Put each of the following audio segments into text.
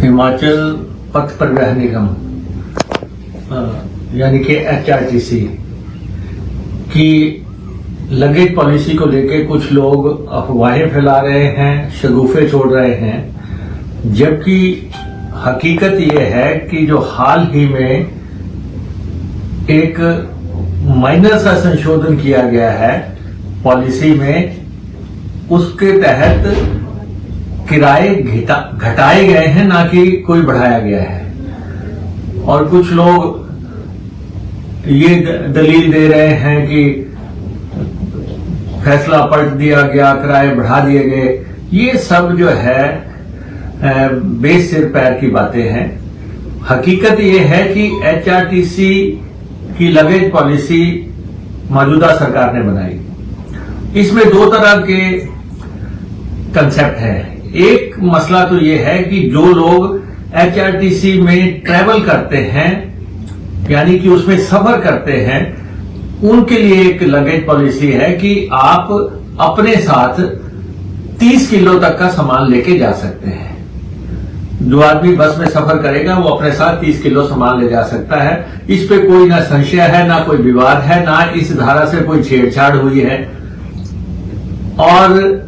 हिमाचल पथ परिवहन निगम यानी कि HRTC की लगेज पॉलिसी को लेकर कुछ लोग अफवाहें फैला रहे हैं, शगुफे छोड़ रहे हैं, जबकि हकीकत यह है कि जो हाल ही में एक माइनर सा संशोधन किया गया है पॉलिसी में, उसके तहत किराए घटाए गए हैं, ना कि कोई बढ़ाया गया है। और कुछ लोग ये दलील दे रहे हैं कि फैसला पलट दिया गया, किराए बढ़ा दिए गए। ये सब जो है बेस सिर पैर की बातें हैं। हकीकत ये है कि HRTC की लगेज पॉलिसी मौजूदा सरकार ने बनाई। इसमें दो तरह के कंसेप्ट है। एक मसला तो ये है कि जो लोग HRTC में ट्रैवल करते हैं, यानी कि उसमें सफर करते हैं, उनके लिए एक लगेज पॉलिसी है कि आप अपने साथ 30 किलो तक का सामान लेके जा सकते हैं। जो आदमी बस में सफर करेगा वो अपने साथ 30 किलो सामान ले जा सकता है। इस पे कोई ना संशय है, ना कोई विवाद है, ना इस धारा से कोई छेड़छाड़ हुई है। और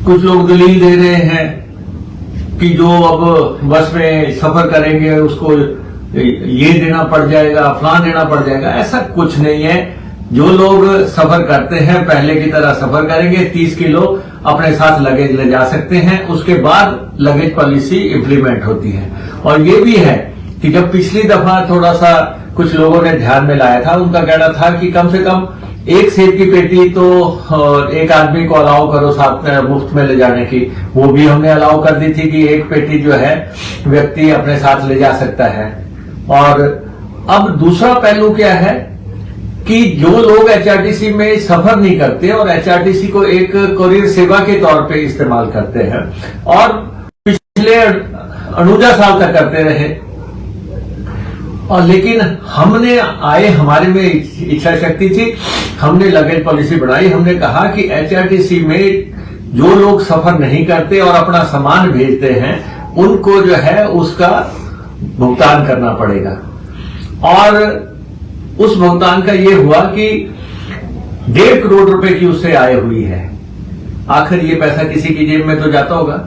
कुछ लोग दलील दे रहे हैं कि जो अब बस में सफर करेंगे उसको ये देना पड़ जाएगा, फलान देना पड़ जाएगा। ऐसा कुछ नहीं है। जो लोग सफर करते हैं पहले की तरह सफर करेंगे, 30 किलो अपने साथ लगेज ले जा सकते हैं। उसके बाद लगेज पॉलिसी इंप्लीमेंट होती है। और ये भी है कि जब पिछली दफा थोड़ा सा कुछ लोगों ने ध्यान में लाया था, उनका कहना था कि कम से कम एक सेब की पेटी तो एक आदमी को अलाउ करो साथ में मुफ्त में ले जाने की। वो भी हमने अलाउ कर दी थी कि एक पेटी जो है व्यक्ति अपने साथ ले जा सकता है। और अब दूसरा पहलू क्या है कि जो लोग HRTC में सफर नहीं करते और HRTC को एक कोरियर सेवा के तौर पे इस्तेमाल करते हैं और पिछले 49 साल तक करते रहे, और लेकिन हमने हमारे में इच्छा शक्ति थी, हमने लगेज पॉलिसी बनाई। हमने कहा कि HRTC में जो लोग सफर नहीं करते और अपना सामान भेजते हैं, उनको जो है उसका भुगतान करना पड़ेगा। और उस भुगतान का ये हुआ कि 1.5 करोड़ रुपए की उससे आय हुई है। आखिर ये पैसा किसी की जेब में तो जाता होगा,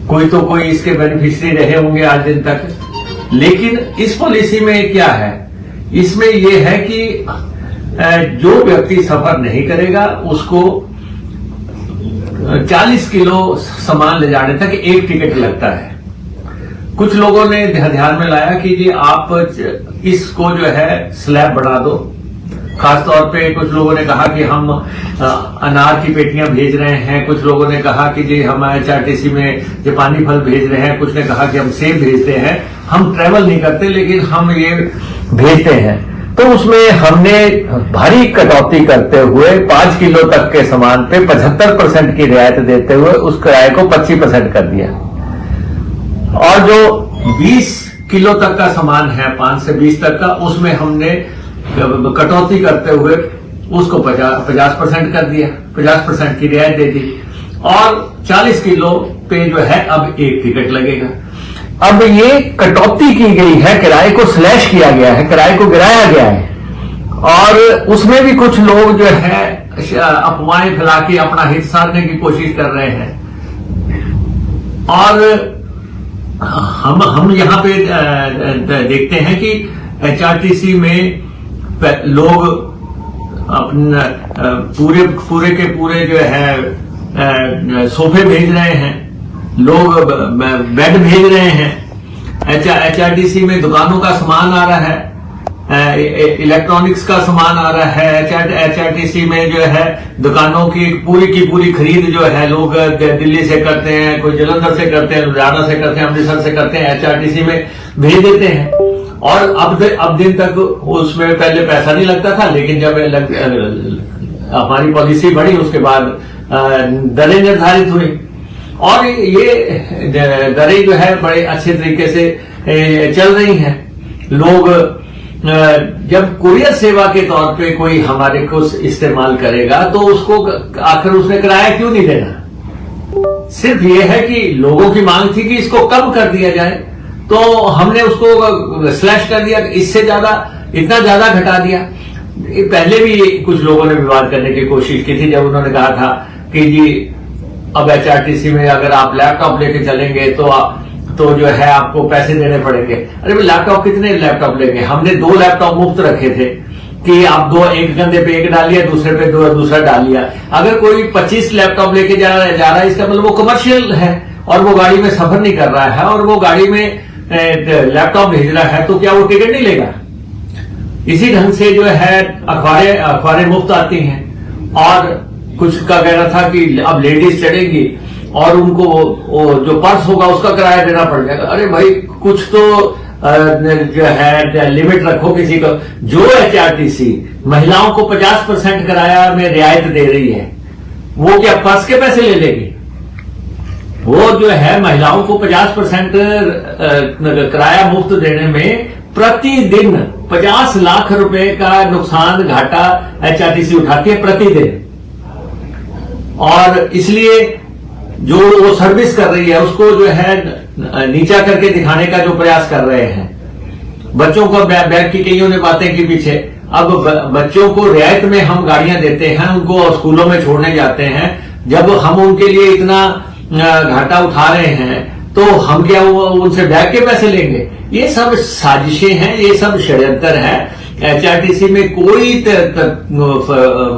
कोई इसके बेनिफिशियरी रहे होंगे आज दिन तक। लेकिन इस पॉलिसी में क्या है, इसमें यह है कि जो व्यक्ति सफर नहीं करेगा उसको 40 किलो सामान ले जाने तक एक टिकट लगता है। कुछ लोगों ने ध्यान में लाया कि जी आप इसको जो है स्लैब बढ़ा दो। खासतौर पे कुछ लोगों ने कहा कि हम अनार की पेटियां भेज रहे हैं, कुछ लोगों ने कहा कि जी हम HRTC में जापानी फल भेज रहे हैं, कुछ ने कहा कि हम सेब भेजते हैं। हम ट्रेवल नहीं करते लेकिन हम ये भेजते हैं। तो उसमें हमने भारी कटौती करते हुए 5 किलो तक के सामान पे 75% की रियायत देते हुए उस किराए को 25% कर दिया। और जो 20 किलो तक का सामान है, 5 से 20 तक का, उसमें हमने कटौती करते हुए उसको 50% कर दिया, 50% की रियायत दे दी। और 40 किलो पे जो है अब एक टिकट लगेगा। अब ये कटौती की गई है, किराए को स्लैश किया गया है, किराए को गिराया गया है। और उसमें भी कुछ लोग जो है अफवाहें फैला के अपना हित साधने की कोशिश कर रहे हैं। और हम यहाँ पे देखते हैं कि HRTC में लोग अपने पूरे के पूरे जो है सोफे भेज रहे हैं, लोग बेड भेज रहे हैं। HRTC में दुकानों का सामान आ रहा है, इलेक्ट्रॉनिक्स का सामान आ रहा है। HRTC में जो है दुकानों की पूरी खरीद जो है लोग दिल्ली से करते हैं, कोई जलंधर से करते हैं, लुधियाना से करते हैं, अमृतसर से करते हैं, HRTC में भेज देते हैं। और अब दिन तक उसमें पहले पैसा नहीं लगता था, लेकिन जब हमारी पॉलिसी बढ़ी उसके बाद दरें निर्धारित हुई। और ये दरें जो है बड़े अच्छे तरीके से चल रही हैं। लोग जब कुरियर सेवा के तौर पे कोई हमारे को इस्तेमाल करेगा तो उसको आखिर उसने किराया क्यों नहीं देना। सिर्फ ये है कि लोगों की मांग थी कि इसको कम कर दिया जाए, तो हमने उसको स्लैश कर दिया, इससे ज्यादा इतना ज्यादा घटा दिया। पहले भी कुछ लोगों ने विवाद करने की कोशिश की थी, जब उन्होंने कहा था कि जी अब एचआरटीसी में अगर आप लैपटॉप लेके चलेंगे तो जो है आपको पैसे देने पड़ेंगे। अरे भाई लैपटॉप कितने लैपटॉप लेंगे? हमने 2 लैपटॉप मुफ्त रखे थे कि आप एक कंधे पे एक डाल लिया, दूसरे पे दूसरा डाल लिया। अगर कोई 25 लैपटॉप लेके जा रहा है, इसका मतलब वो कमर्शियल है और वो गाड़ी में सफर नहीं कर रहा है और वो गाड़ी में लैपटॉप भेज रहा है, तो क्या वो टिकट नहीं लेगा? इसी ढंग से जो है अखबारें मुफ्त आती हैं। और कुछ का कहना था कि अब लेडीज चढ़ेगी और उनको वो जो पर्स होगा उसका किराया देना पड़ जाएगा। अरे भाई कुछ तो जो है लिमिट रखो किसी को। जो एचआरटीसी महिलाओं को 50% किराया में रियायत दे रही है, वो क्या पर्स के पैसे ले लेगी? वो जो है महिलाओं को 50% किराया मुफ्त देने में प्रतिदिन 50 लाख रुपए का नुकसान घाटा एचआरटीसी उठाती है प्रतिदिन। और इसलिए जो वो सर्विस कर रही है उसको जो है नीचा करके दिखाने का जो प्रयास कर रहे हैं। बच्चों को बैग की कईयों ने बातें की पीछे। अब बच्चों को रियायत में हम गाड़ियां देते हैं, उनको स्कूलों में छोड़ने जाते हैं। जब हम उनके लिए इतना घाटा उठा रहे हैं तो हम क्या उनसे बैग के पैसे लेंगे? ये सब साजिशें हैं, ये सब षड्यंत्र है। एचआरटीसी में कोई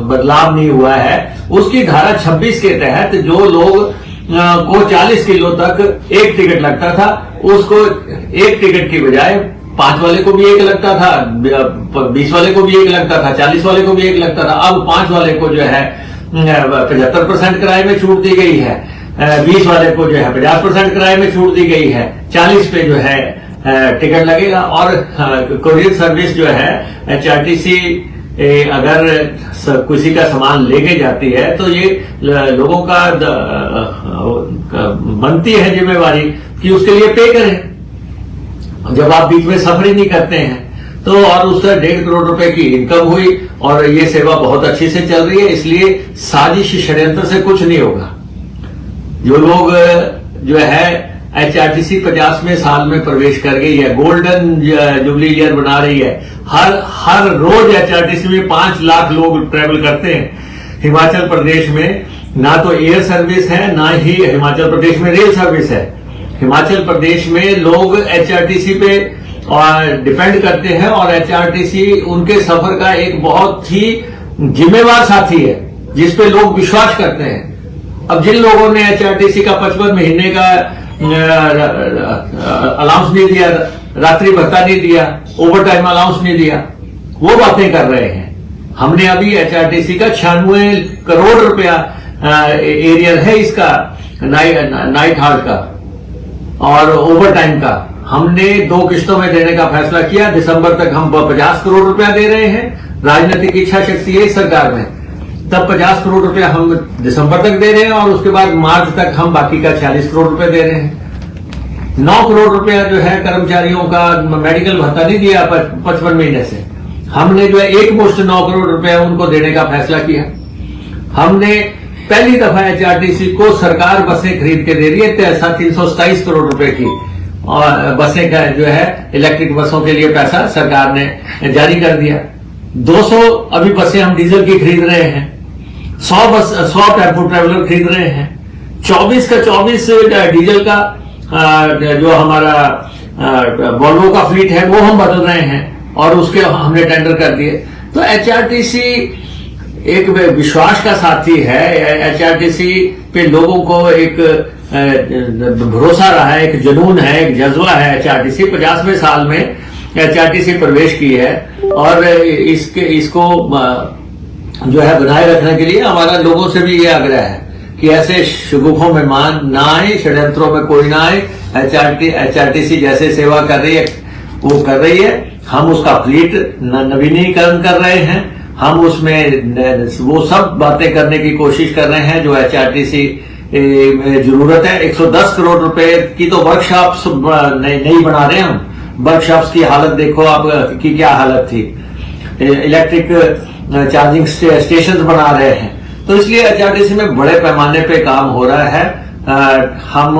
बदलाव नहीं हुआ है। उसकी धारा 26 के तहत जो लोग को 40 किलो तक एक टिकट लगता था, उसको एक टिकट की बजाय 5 वाले को भी एक लगता था, 20 वाले को भी एक लगता था, 40 वाले को भी एक लगता था। अब 5 वाले को जो है 75% किराए में छूट दी गई है, 20 वाले को जो है 50% किराए में छूट दी गई है, 40 पे जो है टिकट लगेगा। और कोरियर सर्विस जो है एचआरटीसी अगर किसी का सामान लेके जाती है तो ये लोगों का बनती है जिम्मेवारी कि उसके लिए पे करें। जब आप बीच में सफर ही नहीं करते हैं तो, और उससे 1.5 करोड़ रुपए की इनकम हुई और ये सेवा बहुत अच्छी से चल रही है, इसलिए साजिश षड्यंत्र से कुछ नहीं होगा। जो लोग जो है एचआरटीसी 50वें साल में प्रवेश कर गई है, गोल्डन जुबली ईयर बना रही है। हर रोज एचआरटीसी में 5 लाख लोग ट्रेवल करते हैं। हिमाचल प्रदेश में ना तो एयर सर्विस है, ना ही हिमाचल प्रदेश में रेल सर्विस है। हिमाचल प्रदेश में लोग एचआरटीसी पे डिपेंड करते हैं और एचआरटीसी उनके सफर का एक बहुत ही जिम्मेवार साथी है जिसपे लोग विश्वास करते हैं। अब जिन लोगों ने एचआरटीसी का 55 महीने का अलाउंस नहीं दिया, रात्रि भत्ता नहीं दिया, ओवर टाइम अलाउंस नहीं दिया, वो बातें कर रहे हैं। हमने अभी एचआरटीसी का 96 करोड़ रुपया एरियर है इसका नाइट हाल्ट का और ओवर टाइम का, हमने 2 किस्तों में देने का फैसला किया। दिसंबर तक हम 50 करोड़ रुपया दे रहे हैं। राजनीतिक इच्छा शक्ति है सरकार में, तब 50 करोड़ रुपया हम दिसंबर तक दे रहे हैं और उसके बाद मार्च तक हम बाकी का 40 करोड़ रुपए दे रहे हैं। 9 करोड़ रुपया जो है कर्मचारियों का मेडिकल भत्ता नहीं दिया 55 महीने से, हमने जो है एक मुश्त 9 करोड़ रुपया उनको देने का फैसला किया। हमने पहली दफा एचआरटीसी को सरकार बसें खरीद के दे रही है 327 करोड़ रुपए की, और बसें का जो है इलेक्ट्रिक बसों के लिए पैसा सरकार ने जारी कर दिया। 200 अभी बसें हम डीजल की खरीद रहे हैं, 100 टेम्पो ट्रेवलर खरीद रहे हैं, 24 का 24 डीजल का जो हमारा वॉल्वो का फ्लीट है वो हम बदल रहे हैं और उसके हमने टेंडर कर दिए। तो एचआरटीसी एक विश्वास का साथी है। एचआरटीसी पे लोगों को एक भरोसा रहा है, एक जुनून है, एक जज्बा है। एचआरटीसी 50वें साल में एचआरटीसी प्रवेश की है और इसको जो है बनाए रखने के लिए हमारा लोगों से भी ये आग्रह है कि ऐसे शुगुफों में मान ना आए, षड्यंत्रों में कोई ना आए। एचआरटीसी जैसे सेवा कर रही है वो कर रही है। हम उसका फ्लीट नवीनीकरण कर रहे हैं, हम उसमें वो सब बातें करने की कोशिश कर रहे हैं जो एचआरटीसी में जरूरत है। 110 करोड़ रुपए की तो वर्कशॉप्स नहीं बना रहे हम। वर्कशॉप्स की हालत देखो आप की क्या हालत थी। इलेक्ट्रिक चार्जिंग स्टेशन बना रहे हैं। तो इसलिए एचआरटीसी में बड़े पैमाने पे काम हो रहा है। हम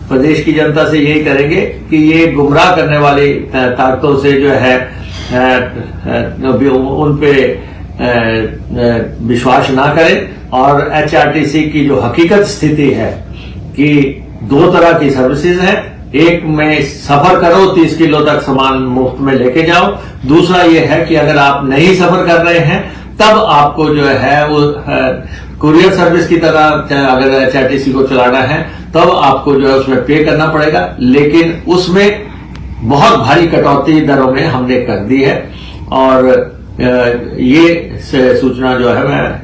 प्रदेश की जनता से यही करेंगे कि ये गुमराह करने वाली ताकतों से जो है उन पे विश्वास ना करें और एचआरटीसी की जो हकीकत स्थिति है कि 2 तरह की सर्विसेज है, एक में सफर करो 30 किलो तक सामान मुफ्त में लेके जाओ, दूसरा ये है कि अगर आप नहीं सफर कर रहे हैं तब आपको जो है वो कुरियर सर्विस की तरह अगर एचआरटीसी को चलाना है तब आपको जो है उसमें पे करना पड़ेगा, लेकिन उसमें बहुत भारी कटौती दरों में हमने कर दी है। और ये सूचना जो है मैं